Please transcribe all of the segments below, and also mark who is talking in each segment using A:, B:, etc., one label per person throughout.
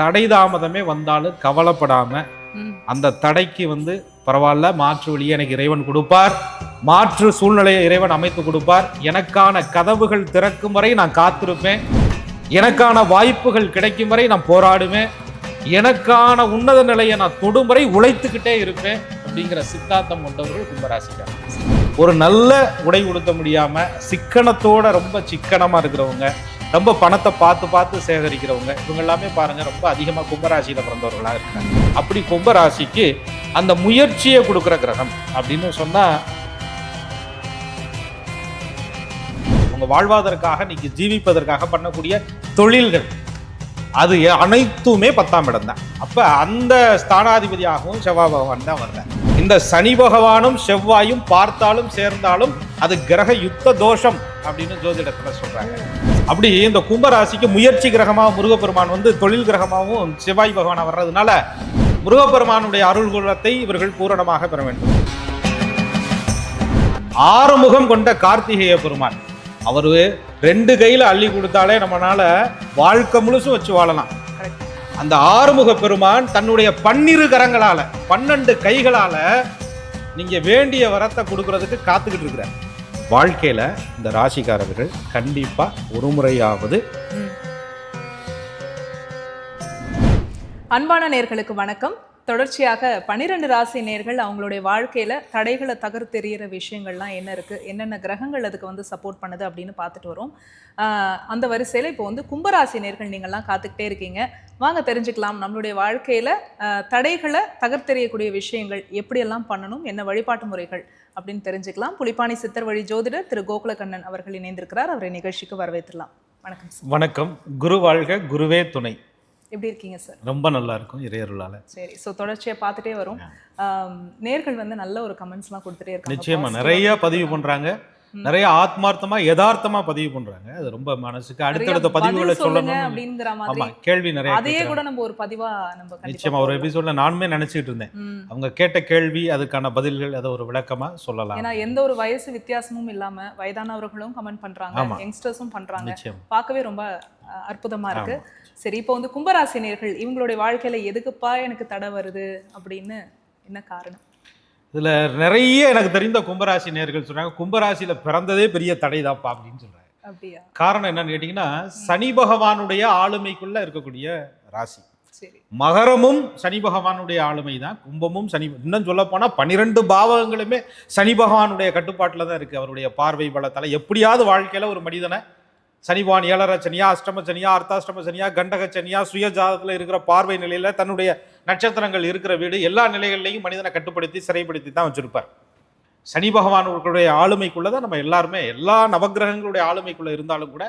A: தடை தாமதமே வந்தாலும் கவலைப்படாம அந்த தடைக்கு பரவாயில்ல, மாற்று வழியை எனக்கு இறைவன் கொடுப்பார், மாற்று சூழ்நிலையை இறைவன் அமைத்து கொடுப்பார், எனக்கான கதவுகள் திறக்கும் வரை நான் காத்திருப்பேன், எனக்கான வாய்ப்புகள் கிடைக்கும் வரை நான் போராடுவேன், எனக்கான உன்னத நிலையை நான் தொடும் வரை உழைத்துக்கிட்டே இருப்பேன் அப்படிங்கிற சித்தாந்தம் கொண்டவர்கள் கும்பராசிக்காரர். ஒரு நல்ல உடை உடுத்த முடியாம சிக்கனத்தோட ரொம்ப சிக்கனமா இருக்கிறவங்க, ரொம்ப பணத்தை பார்த்து பார்த்து சேகரிக்கிறவங்க, இவங்க எல்லாமே பாருங்க ரொம்ப அதிகமா கும்பராசியில பிறந்தவர்களா இருக்காங்க. அப்படி கும்பராசிக்கு அந்த முயற்சியை கொடுக்கிற கிரகம் அப்படின்னு சொன்னா, உங்க வாழ்வாதற்காக நீங்க ஜீவிப்பதற்காக பண்ணக்கூடிய தொழில்கள் அது அனைத்துமே 10ஆம் இடம் தான். அப்ப அந்த ஸ்தானாதிபதியாகவும் செவ்வாய் பகவான் தான் வர்றார். இந்த சனி பகவானும் செவ்வாயும் பார்த்தாலும் சேர்ந்தாலும் அது கிரக யுத்த தோஷம் அப்படின்னு ஜோதிடத்துல சொல்றாங்க. அப்படி இந்த கும்பராசிக்கு முயற்சி கிரகமாக முருகப்பெருமான் தொழில் கிரகமாகவும் செவ்வாய் பகவானா வர்றதுனால முருகப்பெருமானுடைய அருள்குலத்தை இவர்கள் பூரணமாக பெற வேண்டும். ஆறுமுகம் கொண்ட கார்த்திகேய பெருமான், அவரு 2 கையில அள்ளி கொடுத்தாலே நம்மளால வாழ்க்கை முழுசும் வச்சு வாழலாம். அந்த ஆறுமுக பெருமான் தன்னுடைய 12 கரங்களால 12 கைகளால நீங்க வேண்டிய வரத்தை கொடுக்கறதுக்கு காத்துக்கிட்டு இருக்கிறார். வாழ்க்கையில இந்த ராசிக்காரர்கள் கண்டிப்பா ஒரு முறையாவது.
B: அன்பான நேயர்களுக்கு வணக்கம். தொடர்ச்சியாக 12 ராசி நேயர்கள் அவங்களுடைய வாழ்க்கையில தடைகளை தகர்த்தெறிகிற விஷயங்கள்லாம் என்ன இருக்கு, என்னென்ன கிரகங்கள் அதுக்கு சப்போர்ட் பண்ணுது அப்படின்னு பார்த்துட்டு வரோம். அந்த வரிசையில இப்போ கும்பராசி நேயர்கள் நீங்கள்லாம் காத்துக்கிட்டே இருக்கீங்க. வாங்க தெரிஞ்சுக்கலாம் நம்மளுடைய வாழ்க்கையில தடைகளை தகர்த்தெறியக்கூடிய விஷயங்கள் எப்படியெல்லாம் பண்ணணும், என்ன வழிபாட்டு முறைகள் அப்படின்னு தெரிஞ்சுக்கலாம். புலிப்பாணி சித்தர் வழி ஜோதிடர் திரு கோகுலகண்ணன் அவர்கள் இணைந்திருக்கிறார். அவரை நிகழ்ச்சிக்கு வரவேற்றலாம். வணக்கம் சார்.
A: வணக்கம். குரு வாழ்க, குருவே துணை.
B: எப்படி இருக்கீங்க சார்?
A: ரொம்ப நல்லா இருக்கும் இறையருளால.
B: சரி, ஸோ தொடர்ச்சியா பார்த்துட்டே வரும். நேர்கள் நல்ல ஒரு கமெண்ட்ஸ்லாம் கொடுத்துட்டே இருக்காங்க.
A: நிச்சயமா நிறைய பதிவு பண்றாங்க, நிறைய ஆத்மார்த்தமா யதார்த்தமா பதிவு பண்றாங்க. அது ரொம்ப மனசுக்கு அடுத்தடுத்த பதிவுகளை சொல்லணும்
B: அப்படிங்கிற மாதிரி
A: கேள்வி நிறைய.
B: அதையே கூட நம்ம ஒரு பதிவா நம்ம
A: நிச்சயமா ஒரு எபிசோட்ல நானுமே நினைச்சிட்டு இருந்தேன். அவங்க கேட்ட கேள்வி, அதுக்கான பதில்கள், அதை ஒரு விளக்கமா சொல்லலாம்.
B: ஏன்னா எந்த ஒரு வயசு வித்தியாசமும் இல்லாம வயதானவர்களும் கமெண்ட் பண்றாங்க, யங்ஸ்டர்ஸும் பண்றாங்க. பார்க்கவே ரொம்ப அற்புதமா இருக்கு. சரி, இப்போ கும்பராசி நேயர்கள் இவங்களுடைய வாழ்க்கையில எதுக்குப்பா எனக்கு தடை வருது அப்படின்னு என்ன காரணம்?
A: இதுல நிறைய எனக்கு தெரிந்த கும்பராசி நேயர்கள் சொல்றாங்க, கும்பராசியில பிறந்ததே பெரிய தடைதாப்பா அப்படின்னு சொல்றாங்க.
B: அப்படியா?
A: காரணம் என்னன்னு கேட்டீங்கன்னா, சனி பகவானுடைய ஆளுமைக்குள்ள இருக்கக்கூடிய ராசி.
B: சரி,
A: மகரமும் சனி பகவானுடைய ஆளுமை தான், கும்பமும் சனி. இன்னும் சொல்ல போனா 12 பாவகங்களுமே சனி பகவானுடைய கட்டுப்பாட்டுல தான் இருக்கு. அவருடைய பார்வை பலத்தால எப்படியாவது வாழ்க்கையில ஒரு மனிதனை சனி பகவான் 7.5 சனியா, அஷ்டம சனியா, அர்த்தாஷ்டம சனியா, கண்டக சனியா, சுய ஜாதகத்துல இருக்கிற பார்வை நிலையில தன்னுடைய நட்சத்திரங்கள் இருக்கிற வீடு எல்லா நிலைகள்லையும் மனிதனை கட்டுப்படுத்தி சிறைப்படுத்தி தான் வச்சிருப்பார். சனி பகவானுடைய ஆளுமைக்குள்ளதான் நம்ம எல்லாருமே, எல்லா நவகிரகங்களுடைய ஆளுமைக்குள்ள இருந்தாலும் கூட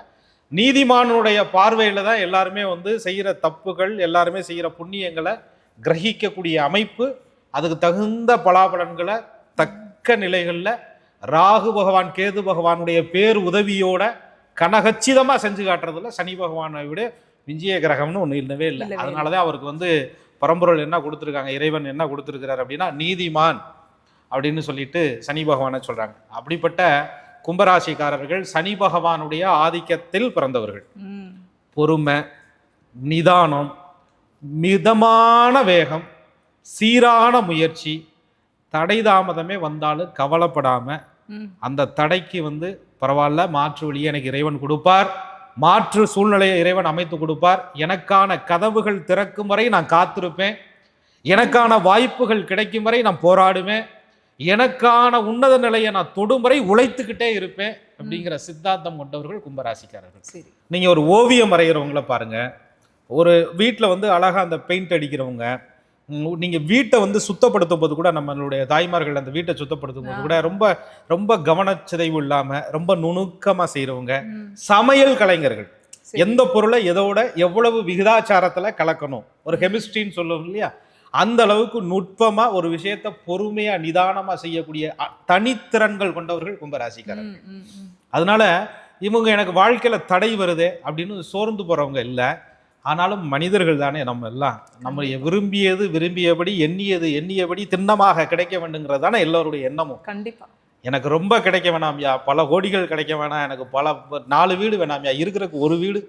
A: நீதிமானுடைய பார்வையில தான் எல்லாருமே செய்கிற தப்புகள், எல்லாருமே செய்கிற புண்ணியங்களை கிரகிக்கக்கூடிய அமைப்பு, அதுக்கு தகுந்த பலாபலன்களை தக்க நிலைகளில் ராகு பகவான் கேது பகவானுடைய பேர் உதவியோட கனகச்சிதமா செஞ்சு காட்டுறதுல சனி பகவானை விட விஞ்சிய கிரகம்னு ஒண்ணு இல்லவே இல்லை. அதனாலதான் அவருக்கு பரம்பொருள் என்ன கொடுத்துருக்காங்க, இறைவன் என்ன கொடுத்துருக்கிறார் அப்படின்னா நீதிமான் அப்படின்னு சொல்லிட்டு சனி பகவானை சொல்றாங்க. அப்படிப்பட்ட கும்பராசிக்காரர்கள் சனி பகவானுடைய ஆதிக்கத்தில் பிறந்தவர்கள். பொறுமை, நிதானம், மிதமான வேகம், சீரான முயற்சி, தடை தாமதமே வந்தாலும் கவலைப்படாம அந்த தடைக்கு பரவாயில்ல, மாற்று வழியை எனக்கு இறைவன் கொடுப்பார், மாற்று சூழ்நிலையை இறைவன் அமைத்து கொடுப்பார், எனக்கான கதவுகள் திறக்கும் வரை நான் காத்திருப்பேன், எனக்கான வாய்ப்புகள் கிடைக்கும் வரை நான் போராடுவேன், எனக்கான உன்னத நிலையை நான் தொடும் வரை உழைத்துக்கிட்டே இருப்பேன் அப்படிங்கிற சித்தாந்தம் கொண்டவர்கள் கும்பராசிக்காரர்கள். நீங்க ஒரு ஓவியம் வரைகிறவங்கள பாருங்க, ஒரு வீட்டில் அழகா அந்த பெயிண்ட் அடிக்கிறவங்க, நீங்க வீட்டை சுத்தப்படுத்தும் போது கூட, நம்மளுடைய தாய்மார்கள் அந்த வீட்டை சுத்தப்படுத்தும் போது கூட ரொம்ப ரொம்ப கவனச்சிதைவு இல்லாம ரொம்ப நுணுக்கமா செய்யறவங்க, சமையல் கலைஞர்கள், எந்த பொருளை எதோட எவ்வளவு விகிதாச்சாரத்துல கலக்கணும், ஒரு கெமிஸ்ட்ரின்னு சொல்லுவோம் இல்லையா, அந்த அளவுக்கு நுட்பமா ஒரு விஷயத்த பொறுமையா நிதானமா செய்யக்கூடிய தனித்திறன்கள் கொண்டவர்கள் கும்பராசிக்காரர்கள். அதனால இவங்க எனக்கு வாழ்க்கையில தடை வருதே அப்படின்னு சோர்ந்து போறவங்க இல்லை. ஆனாலும் மனிதர்கள் தானே நம்ம எல்லாம். நம்ம விரும்பியது விரும்பியபடி, எண்ணியது எண்ணியபடி திண்ணமாக கிடைக்க வேண்டுங்கிறது தானே எல்லோருடைய எண்ணமும்.
B: கண்டிப்பா.
A: எனக்கு ரொம்ப கிடைக்க வேணாம்யா, பல கோடிகள் கிடைக்க வேணாம், எனக்கு 4 வீடு வேணாம்யா, இருக்கிறதுக்கு ஒரு வீடு,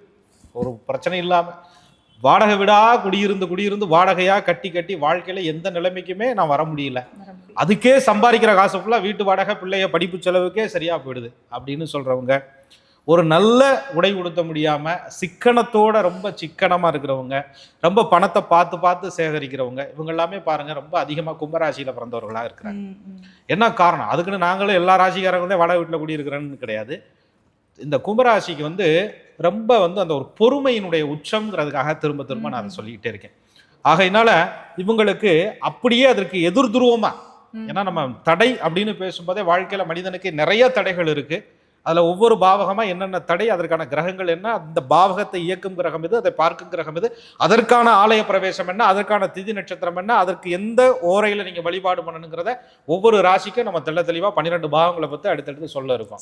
A: ஒரு பிரச்சனை இல்லாம வாடகை வீடா குடியிருந்து வாடகையா கட்டி வாழ்க்கையில எந்த நிலைமைக்குமே நான் வர முடியல. அதுக்கே சம்பாதிக்கிற காசு ஃபுல்லா வீட்டு வாடகை, பிள்ளைய படிப்பு செலவுக்கே சரியா போயிடுது அப்படின்னு சொல்றவங்க, ஒரு நல்ல உடை உடுத்த முடியாம சிக்கனத்தோட ரொம்ப சிக்கனமா இருக்கிறவங்க, ரொம்ப பணத்தை பார்த்து பார்த்து சேகரிக்கிறவங்க, இவங்க எல்லாமே பாருங்க ரொம்ப அதிகமா கும்பராசியில பிறந்தவர்களா இருக்கிறாங்க. என்ன காரணம்? அதுக்குன்னு நாங்களும் எல்லா ராசிக்காரங்களும் வாடகை வீட்டில் குடியிருக்கிறேன்னு கிடையாது. இந்த கும்பராசிக்கு வந்து ரொம்ப வந்து அந்த ஒரு பொறுமையினுடைய உச்சம்ங்கிறதுக்காக திரும்ப திரும்ப நான் அதை சொல்லிக்கிட்டே இருக்கேன். ஆகையினால இவங்களுக்கு அப்படியே அதற்கு எதிர் துருவமா, ஏன்னா நம்ம தடை அப்படின்னு பேசும்போதே வாழ்க்கையில மனிதனுக்கு நிறைய தடைகள் இருக்கு. அதுல ஒவ்வொரு பாவகமா என்னென்ன தடை, அதற்கான கிரகங்கள் என்ன, அந்த பாவகத்தை இயக்கும் கிரகம் எது, அதை பார்க்கும் கிரகம் எது, அதற்கான ஆலய பிரவேசம் என்ன, அதற்கான திதி நட்சத்திரம் என்ன, அதற்கு எந்த ஓரையில நீங்க வழிபாடு பண்ணணுங்கிறத ஒவ்வொரு ராசிக்கும் நம்ம தெளிவா 12 பாவங்களை பத்தி அடுத்தடுத்து சொல்ல இருக்கோம்.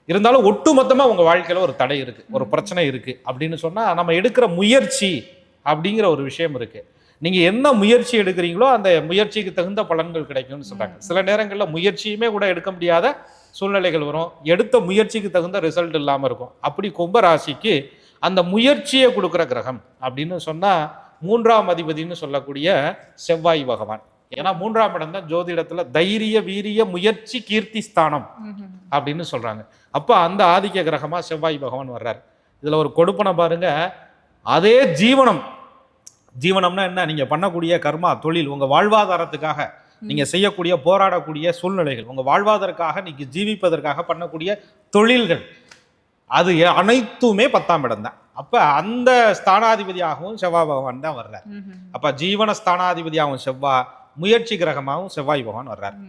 A: இருந்தாலும் ஒட்டு மொத்தமா உங்க வாழ்க்கையில ஒரு தடை இருக்கு, ஒரு பிரச்சனை இருக்கு அப்படின்னு சொன்னா நம்ம எடுக்கிற முயற்சி அப்படிங்கிற ஒரு விஷயம் இருக்கு. நீங்க என்ன முயற்சி எடுக்கிறீங்களோ அந்த முயற்சிக்கு தகுந்த பலன்கள் கிடைக்கும்னு சொல்றாங்க. சில நேரங்கள்ல முயற்சியுமே கூட எடுக்க முடியாத சூழ்நிலைகள் வரும், எடுத்த முயற்சிக்கு தகுந்த ரிசல்ட் இல்லாம இருக்கும். அப்படி கும்பராசிக்கு அந்த முயற்சியை கொடுக்குற கிரகம் அப்படின்னு சொன்னா 3ஆம் அதிபதினு சொல்லக்கூடிய செவ்வாய் பகவான். ஏன்னா 3ஆம் இடம் தான் ஜோதிடத்துல தைரிய வீரிய முயற்சி கீர்த்தி ஸ்தானம் அப்படின்னு சொல்றாங்க. அப்ப அந்த ஆதிக்க கிரகமா செவ்வாய் பகவான் வர்றாரு. இதுல ஒரு கொடுப்பனை பாருங்க, அதே ஜீவனம்னா என்ன, நீங்க பண்ணக்கூடிய கர்மா, தொழில், உங்க வாழ்வாதாரத்துக்காக நீங்க செய்யக்கூடிய போராடக்கூடிய சூழ்நிலைகள், உங்க வாழ்வாதாரத்துக்காக நீங்க ஜீவிப்பதற்காக பண்ணக்கூடிய தொழில்கள், அது அனைத்துமே 10ஆம் இடம் தான். அப்ப அந்த ஸ்தானாதிபதியாகவும் செவ்வாய் பகவான் தான் வர்றார். அப்ப ஜீவன ஸ்தானாதிபதியாகவும் செவ்வாய், முயற்சி கிரகமாகவும் செவ்வாய் பகவான் வர்றார்.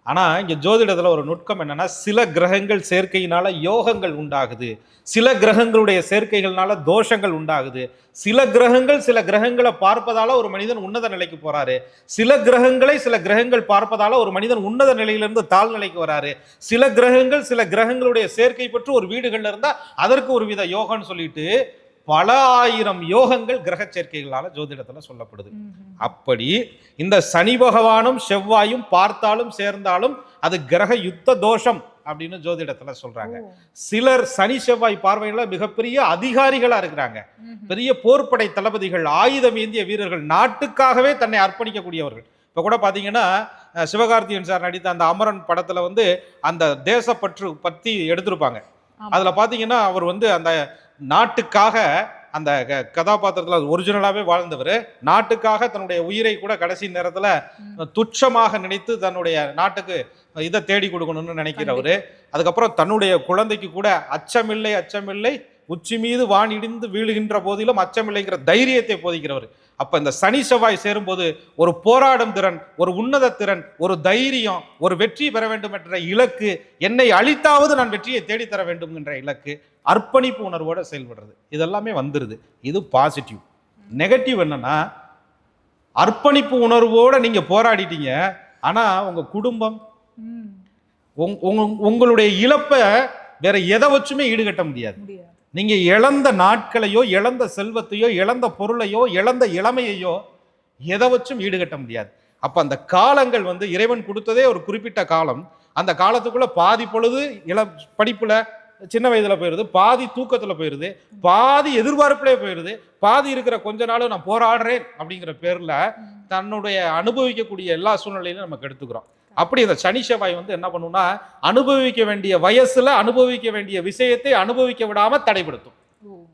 A: ஆனா இங்க ஜோதிடத்துல ஒரு நுட்கம் என்னன்னா, சில கிரகங்கள் சேர்க்கையினால யோகங்கள் உண்டாகுது, சில கிரகங்களுடைய சேர்க்கைகள்னால தோஷங்கள் உண்டாகுது, சில கிரகங்களை பார்ப்பதால ஒரு மனிதன் உன்னத நிலைக்கு போறாரு, சில கிரகங்கள் பார்ப்பதால ஒரு மனிதன் உன்னத நிலையிலிருந்து தாழ்நிலைக்கு வராரு, சில கிரகங்களுடைய சேர்க்கை பெற்று ஒரு வீடுகள்ல இருந்தா அதற்கு ஒரு வித யோகம்னு சொல்லிட்டு பல ஆயிரம் யோகங்கள் கிரக சேர்க்கைகளால ஜோதிடத்துல சொல்லப்படுது. அப்படி இந்த சனி பகவானும் செவ்வாயும் பார்த்தாலும் சேர்ந்தாலும் அது கிரக யுத்த தோஷம் அப்படின்னு ஜோதிடத்துல சொல்றாங்க. சிலர் சனி செவ்வாய் பார்வையில மிகப்பெரிய அதிகாரிகளா இருக்கிறாங்க, பெரிய போர்ப்படை தளபதிகள், ஆயுதம் ஏந்திய வீரர்கள், நாட்டுக்காகவே தன்னை அர்ப்பணிக்கக்கூடியவர்கள். இப்ப கூட பாத்தீங்கன்னா சிவகார்த்திகேயன் சார் நடித்த அந்த அமரன் படத்துல வந்து அந்த தேசப்பற்று பத்தி எடுத்திருப்பாங்க. அதுல பாத்தீங்கன்னா அவர் வந்து அந்த நாட்டுக்காக அந்த கதாபாத்திரத்தில் ஒரிஜினலாகவே வாழ்ந்தவர், நாட்டுக்காக தன்னுடைய உயிரை கூட கடைசி நேரத்தில் துச்சமாக நினைத்து தன்னுடைய நாட்டுக்கு இதை தேடி கொடுக்கணும்னு நினைக்கிறவர். அதுக்கப்புறம் தன்னுடைய குழந்தைக்கு கூட அச்சமில்லை உச்சி மீது வான் இடிந்து வீழுகின்ற போதிலும் அச்சமில்லைங்கிற தைரியத்தை போதிக்கிறவர். அப்ப இந்த சனி செவ்வாய் சேரும்போது ஒரு போராடும் திறன், ஒரு உன்னத திறன், ஒரு தைரியம், ஒரு வெற்றி பெற வேண்டும் என்ற இலக்கு, என்னை அழித்தாவது நான் வெற்றியை தேடித்தர வேண்டும் என்ற இலக்கு, அர்ப்பணிப்பு உணர்வோட செயல்படுறது, இதெல்லாமே வந்துருது. இது பாசிட்டிவ். நெகட்டிவ் என்னன்னா, அர்ப்பணிப்பு உணர்வோட நீங்க போராடிட்டீங்க, ஆனா உங்க குடும்பம், உங்களுடைய இழப்பை வேற எதை வச்சுமே ஈடுகட்ட முடியாது. நீங்க இழந்த நாட்களையோ, இழந்த செல்வத்தையோ, இழந்த பொருளையோ, இழந்த இளமையையோ எதை வச்சும் ஈடுகட்ட முடியாது. அப்ப அந்த காலங்கள் வந்து இறைவன் கொடுத்ததே ஒரு குறிப்பிட்ட காலம். அந்த காலத்துக்குள்ள பாதி பொழுது படிப்புல சின்ன வயதுல போயிருது, பாதி தூக்கத்துல போயிருது, பாதி எதிர்பார்ப்புலே போயிருது, பாதி இருக்கிற கொஞ்ச நாளும் நான் போராடுறேன் அப்படிங்கிற பேர்ல தன்னுடைய அனுபவிக்கக்கூடிய எல்லா சூழ்நிலையிலும் நமக்கு எடுத்துக்கிறோம். அப்படி இந்த சனி செவ்வாய் வந்து என்ன பண்ணும்னா, அனுபவிக்க வேண்டிய வயசுல அனுபவிக்க வேண்டிய விஷயத்தை அனுபவிக்க விடாம தடைப்படுத்தும்.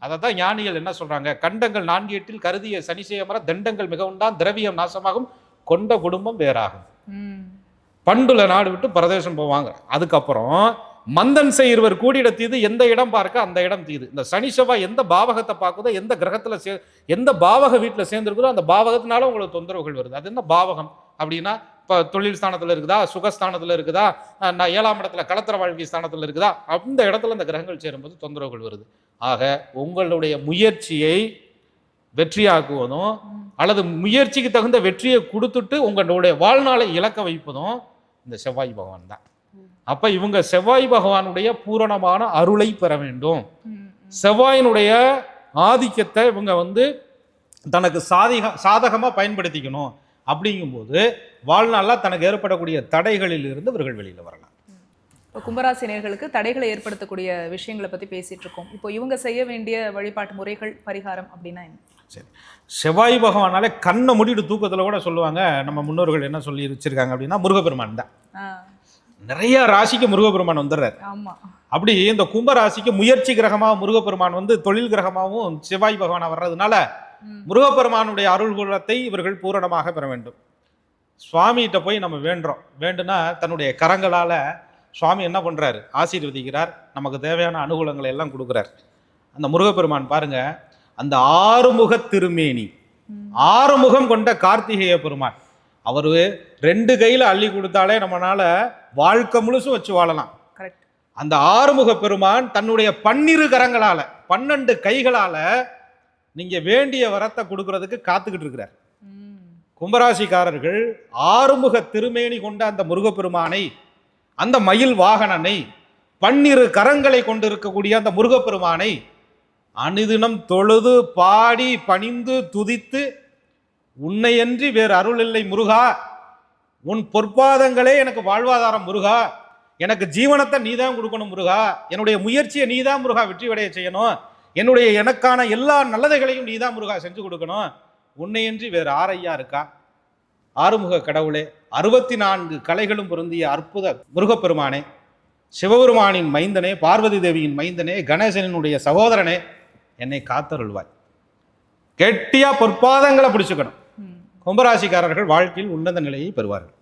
A: அதான் ஞானிகள் என்ன சொல்றாங்க, கண்டங்கள் 4-8 கருதிய சனி செய்யமர தண்டங்கள் மிகவும் தான், திரவியம் நாசமாகும், கொண்ட குடும்பம் வேறாகும், பண்டுல நாடு விட்டு பிரதேசம் போவாங்க. அதுக்கப்புறம் மந்தன் செய்வர் கூடிட தீது, எந்த இடம் பார்க்க அந்த இடம் தீது. இந்த சனி செவ்வாய் எந்த பாவகத்தை பார்க்குதோ, எந்த கிரகத்துல எந்த பாவக வீட்டுல சேர்ந்திருக்குதோ அந்த பாவகத்தினால உங்களுக்கு தொந்தரவுகள் வருது. அது என்ன பாவகம் அப்படின்னா, இப்போ தொழில் ஸ்தானத்தில் இருக்குதா, சுகஸ்தானத்தில் இருக்குதா, நான் 7ஆம் இடத்துல களத்திர வாழ்க்கை ஸ்தானத்தில் இருக்குதா, அந்த இடத்துல இந்த கிரகங்கள் சேரும்போது தொந்தரவுகள் வருது. ஆக உங்களுடைய முயற்சியை வெற்றியாக்குவதும் அல்லது முயற்சிக்கு தகுந்த வெற்றியை கொடுத்துட்டு உங்களுடைய வாழ்நாளை இழக்க வைப்பதும் இந்த செவ்வாய் பகவான் தான். அப்ப இவங்க செவ்வாய் பகவானுடைய பூரணமான அருளை பெற வேண்டும். செவ்வாயினுடைய ஆதிக்கத்தை இவங்க வந்து தனக்கு சாதகமா பயன்படுத்திக்கணும். அப்படிங்கும்போது வாழ்நாளில் தனக்கு ஏற்படக்கூடிய தடைகளில் இருந்து இவர்கள் வெளியில வரலாம்.
B: இப்போ கும்பராசி நேயர்களுக்கு தடைகளை ஏற்படுத்தக்கூடிய விஷயங்களை பத்தி பேசிட்டு இருக்கோம். இப்போ இவங்க செய்ய வேண்டிய வழிபாட்டு முறைகள், பரிகாரம் அப்படின்னா என்ன?
A: சரி, செவ்வாய் பகவானாலே கண்ணை மூடிட்டு தூக்கத்தில் கூட சொல்லுவாங்க, நம்ம முன்னோர்கள் என்ன சொல்லி வச்சிருக்காங்க அப்படின்னா முருகப்பெருமான் தான். நிறைய ராசிக்கு முருகப்பெருமான் வந்துடுறாரு.
B: ஆமா.
A: அப்படி இந்த கும்ப ராசிக்கு முயற்சி கிரகமாக முருகப்பெருமான் வந்து தொழில் கிரகமாகவும் செவ்வாய் பகவானா வர்றதுனால முருகப்பெருமானுடைய அருள் குலத்தை இவர்கள் பூரணமாக பெற வேண்டும். சுவாமிகிட்ட போய் நம்ம வேண்டுனா தன்னுடைய கரங்களால் சுவாமி என்ன பண்ணுறாரு, ஆசீர்வதிக்கிறார், நமக்கு தேவையான அனுகூலங்களை எல்லாம் கொடுக்குறார். அந்த முருகப்பெருமான் பாருங்க, அந்த ஆறுமுக திருமேனி, ஆறுமுகம் கொண்ட கார்த்திகேய பெருமான், அவர் 2 கையில் அள்ளி கொடுத்தாலே நம்மளால வாழ்க்கை முழுசும் வச்சு வாழலாம். அந்த ஆறுமுக பெருமான் தன்னுடைய 12 கரங்களால 12 கைகளால நீங்க வேண்டிய வரத்தை கொடுக்கறதுக்கு காத்துக்கிட்டு இருக்கிறார். கும்பராசிக்காரர்கள் ஆறுமுக திருமேனி கொண்ட அந்த முருகப்பெருமானை, அந்த மயில் வாகனனை, 12 கரங்களை கொண்டு இருக்கக்கூடிய அந்த முருகப்பெருமானை அனுதினம் தொழுது பாடி பணிந்து துதித்து, உன்னையன்றி வேறு அருள் இல்லை முருகா, உன் பொற்பாதங்களே எனக்கு வாழ்வாதாரம் முருகா, எனக்கு ஜீவனத்தை நீதான் கொடுக்கணும் முருகா, என்னுடைய முயற்சியை நீதான் முருகா வெற்றி அடைய செய்யணும், எனக்கான எல்லா நல்லதைகளையும் நீதான் முருகா செஞ்சு கொடுக்கணும், உன்னையன்றி வேறு ஆரையா இருக்கா? ஆறுமுக கடவுளே, 64 கலைகளும் பொருந்திய அற்புத முருகப்பெருமானே, சிவபெருமானின் மைந்தனே, பார்வதி தேவியின் மைந்தனே, கணேசனுடைய சகோதரனே, என்னை காத்தருள்வாய். கெட்டியா பொற்பாதங்களை பிடிச்சுக்கணும். கும்பராசிக்காரர்கள் வாழ்க்கையில் உன்னத நிலையை பெறுவார்கள்.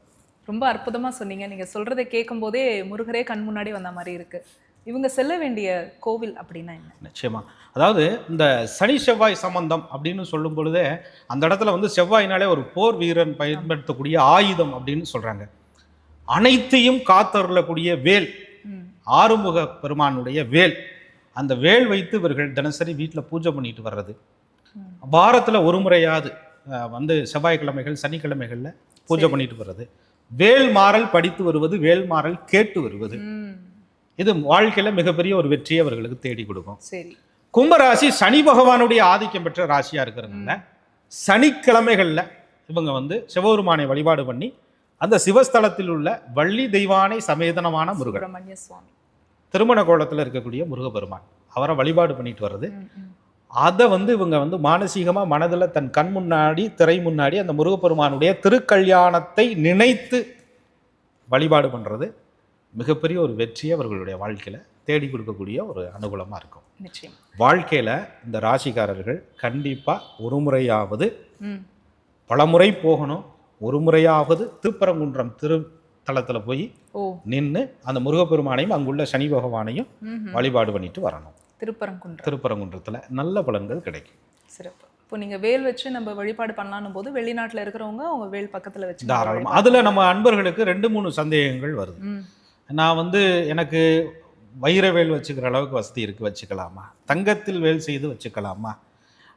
B: ரொம்ப அற்புதமா சொன்னீங்க. நீங்க சொல்றதை கேட்கும் போதே முருகரே கண் முன்னாடி வந்த மாதிரி இருக்கு. இவங்க செல்ல வேண்டிய கோவில் அப்படின்னா என்ன?
A: நிச்சயமா, அதாவது இந்த சனி செவ்வாய் சம்பந்தம் அப்படின்னு சொல்லும் பொழுதே அந்த இடத்துல வந்து செவ்வாயினாலே ஒரு போர் வீரன் பயன்படுத்தக்கூடிய ஆயுதம் அப்படின்னு சொல்றாங்க. அனைத்தையும் காத்தருளக்கூடிய வேல், ஆறுமுக பெருமானுடைய வேல். அந்த வேல் வைத்து இவர்கள் தினசரி வீட்டில் பூஜை பண்ணிட்டு வர்றது, வாரத்தில் ஒரு முறையாவது வந்து செவ்வாய்க்கிழமைகள் சனிக்கிழமைகளில் பூஜை பண்ணிட்டு வர்றது, வேல் மாறல் படித்து வருவது, வேல் மாறல் கேட்டு வருவது, இது வாழ்க்கையில் மிகப்பெரிய ஒரு வெற்றியை அவர்களுக்கு தேடி கொடுக்கும்.
B: சரி,
A: கும்பராசி சனி பகவானுடைய ஆதிக்கம் பெற்ற ராசியாக இருக்கிறதுனால சனிக்கிழமைகளில் இவங்க வந்து சிவபெருமானை வழிபாடு பண்ணி அந்த சிவஸ்தலத்தில் உள்ள வள்ளி தெய்வானை சமேதனமான முருகன், திருமண கோலத்தில் இருக்கக்கூடிய முருகப்பெருமான், அவரை வழிபாடு பண்ணிட்டு வர்றது, அதை வந்து இவங்க வந்து மானசீகமாக மனதில் தன் கண் முன்னாடி திரை முன்னாடி அந்த முருகப்பெருமானுடைய திருக்கல்யாணத்தை நினைத்து வழிபாடு பண்ணுறது மிகப்பெரிய ஒரு வெற்றியை அவர்களுடைய வாழ்க்கையில் தேடி கொடுக்கக்கூடிய ஒரு அனுகூலமாக இருக்கும். வாழ்க்கையில் இந்த ராசிக்காரர்கள் கண்டிப்பாக ஒரு முறையாவது, பலமுறை போகணும், ஒரு முறையாவது திருப்பரங்குன்றம் திருத்தலத்தில் போய் நின்று அந்த முருகப்பெருமானையும் அங்குள்ள சனி பகவானையும் வழிபாடு பண்ணிட்டு வரணும். திருப்பரங்குன்றத்தில் நல்ல பலன்கள் கிடைக்கும்.
B: சிறப்பு. இப்போ நீங்கள் வேல் வச்சு நம்ம வழிபாடு பண்ணலான்னு போது வெளிநாட்டில் இருக்கிறவங்க அவங்க வேல் பக்கத்தில் வச்சு
A: தாராளமாக. அதில் நம்ம அன்பர்களுக்கு 2-3 சந்தேகங்கள் வருது. நான் வந்து எனக்கு வைர வேல் வச்சுக்கிற அளவுக்கு வசதி இருக்குது, வச்சுக்கலாமா? தங்கத்தில் வேல் செய்து வச்சுக்கலாமா?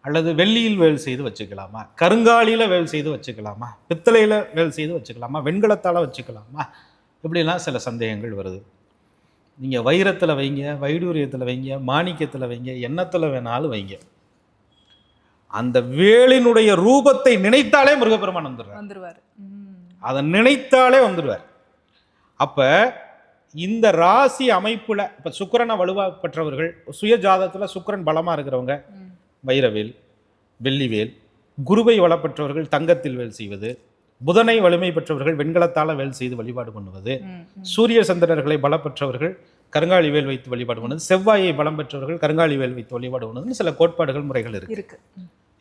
A: அல்லது வெள்ளியில் வேல் செய்து வச்சுக்கலாமா? கருங்காலியில் வேல் செய்து வச்சுக்கலாமா? பித்தளையில் வேல் செய்து வச்சுக்கலாமா? வெண்கலத்தால் வச்சுக்கலாமா? இப்படிலாம் சில சந்தேகங்கள் வருது. நீங்கள் வைரத்தில் வைங்க, வைடூரியத்தில் வைங்க, மாணிக்கத்தில் வைங்க, எண்ணத்தில் வேணாலும் வைங்க, அந்த வேலினுடைய ரூபத்தை நினைத்தாலே முருகப்பெருமான் வந்துடுவார். அதை நினைத்தாலே வந்துடுவார். அப்போ இந்த ராசி அமைப்புல இப்போ சுக்கிரனை வலுவா பெற்றவர்கள், சுய ஜாதகத்தில் சுக்கிரன் பலமாக இருக்கிறவங்க வைரவேல், வெள்ளிவேல், குருவை வளப்பெற்றவர்கள் தங்கத்தில் வேல் செய்வது, புதனை வலிமை பெற்றவர்கள் வெண்கலத்தால் வேல் செய்து வழிபாடு பண்ணுவது, சூரிய சந்திரர்களை பலப்பெற்றவர்கள் கருங்காலி வேல் வைத்து வழிபாடு பண்ணுவது, செவ்வாயை பலம் பெற்றவர்கள் கருங்காலி வேல் வைத்து வழிபாடு பண்ணுவதுன்னு சில கோட்பாடுகள் முறைகள் இருக்கு.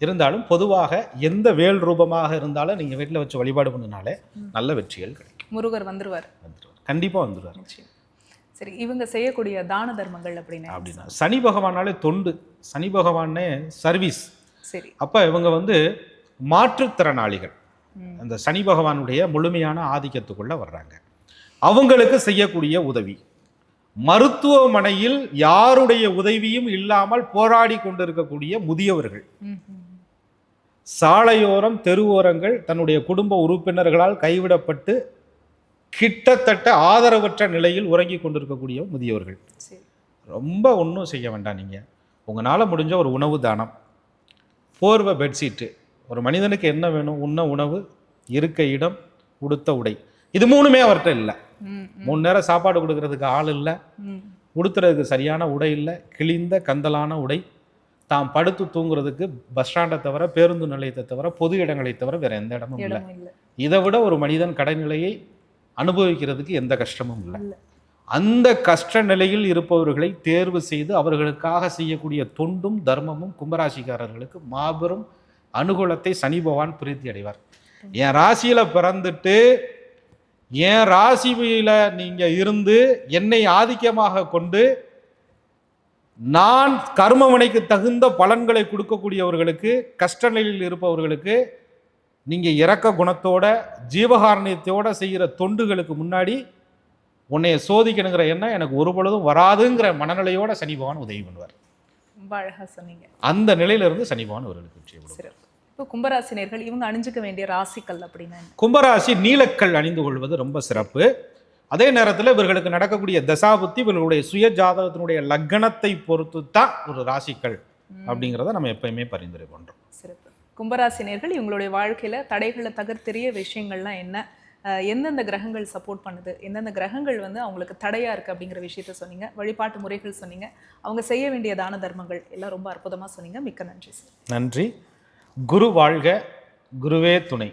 A: இருந்தாலும் பொதுவாக எந்த வேல் ரூபமாக இருந்தாலும் நீங்கள் வீட்டில் வச்சு வழிபாடு பண்ணினாலே நல்ல வெற்றிகள் கிடைக்கும்.
B: முருகர் வந்துருவார்,
A: கண்டிப்பாக வந்துடுவார்.
B: சரி, இவங்க செய்யக்கூடிய தான தர்மங்கள் அப்படின்னா
A: சனி பகவானாலே தொண்டு, சனி பகவானே சர்வீஸ்.
B: சரி,
A: அப்போ இவங்க வந்து மாற்றுத்திறனாளிகள், அந்த சனி பகவானுடைய முழுமையான ஆதிக்கத்துக்குள்ள வர்றாங்க. அவங்களுக்கு செய்யக்கூடிய உதவி, மருத்துவமனையில் யாருடைய உதவியும் இல்லாமல் போராடி கொண்டிருக்கக்கூடிய முதியவர்கள், சாலையோரம் தெருவோரங்கள் தன்னுடைய குடும்ப உறுப்பினர்களால் கைவிடப்பட்டு கிட்டத்தட்ட ஆதரவற்ற நிலையில் உறங்கி கொண்டிருக்கக்கூடிய முதியவர்கள், ரொம்ப ஒன்றும் செய்ய வேண்டாம். நீங்கள் உங்களால் முடிஞ்ச ஒரு உணவு தானம், போர்வை, பெட்ஷீட்டு, ஒரு மனிதனுக்கு என்ன வேணும், உண்ண உணவு, இருக்க இடம், உடுத்த உடை, இது 3மே அவர்கிட்ட இல்லை. 3 நேரம் சாப்பாடு கொடுக்கறதுக்கு ஆள் இல்லை, உடுத்துறதுக்கு சரியான உடை இல்லை, கிழிந்த கந்தலான உடை, தாம் படுத்து தூங்குறதுக்கு பஸ் ஸ்டாண்டை தவிர, பேருந்து நிலையத்தை தவிர, பொது இடங்களை தவிர வேற எந்த இடமும் இல்லை.
B: இடமும் இல்ல.
A: இதை விட ஒரு மனிதன் கடைநிலையை அனுபவிக்கிறதுக்கு எந்த கஷ்டமும் இல்லை.
B: இல்ல.
A: அந்த கஷ்ட நிலையில் இருப்பவர்களை தேர்வு செய்து அவர்களுக்காக செய்யக்கூடிய தொண்டும் தர்மமும் கும்பராசிக்காரர்களுக்கு மாபெரும் அனுகூலத்தை சனி பகவான் பிரீத்தி அடைவார். என் ராசியில பிறந்துட்டு என் ராசியில நீங்க இருந்து என்னை ஆதிக்கமாக கொண்டு நான் கர்மவினைக்கு தகுந்த பலன்களை கொடுக்கக்கூடியவர்களுக்கு, கஷ்ட நிலையில் இருப்பவர்களுக்கு, நீங்க இரக்க குணத்தோட ஜீவகாரணியத்தோட செய்கிற தொண்டுகளுக்கு முன்னாடி உன்னைய சோதிக்கணுங்கிற எண்ணம் எனக்கு ஒரு பொழுதும் வராதுங்கிற மனநிலையோட சனி பகவான் உதவி பண்ணுவார்.
B: ரொம்ப அழகா சொன்னீங்க.
A: அந்த நிலையில இருந்து சனி பகவான் அவர்களுக்கு வெற்றி கொடுப்பார்.
B: சிறப்பு. இப்போ கும்பராசினியர்கள் இவங்க அணிஞ்சுக்க வேண்டிய ராசிகள் அப்படின்னா என்ன?
A: கும்பராசி நீலக்கல் அணிந்து கொள்வது ரொம்ப சிறப்பு. அதே நேரத்தில் இவர்களுக்கு நடக்கக்கூடிய தசாபுத்தி இவர்களுடைய சுய ஜாதகத்தினுடைய லக்னத்தை பொறுத்து தான் ஒரு ராசிகள் அப்படிங்கிறத நம்ம எப்பயுமே பரிந்துரை பண்றோம்.
B: சிறப்பு. கும்பராசினியர்கள் இவங்களுடைய வாழ்க்கையில தடைகளை தகர்த்தெறிய விஷயங்கள்லாம் என்ன, எந்தெந்த கிரகங்கள் சப்போர்ட் பண்ணுது, எந்தெந்த கிரகங்கள் வந்து அவங்களுக்கு தடையா இருக்கு அப்படிங்கிற விஷயத்த சொன்னீங்க, வழிபாட்டு முறைகள் சொன்னீங்க, அவங்க செய்ய வேண்டிய தான தர்மங்கள் எல்லாம் ரொம்ப அற்புதமா சொன்னீங்க. மிக்க நன்றி சார்.
A: நன்றி. குரு வாழ்க, குருவே துணை.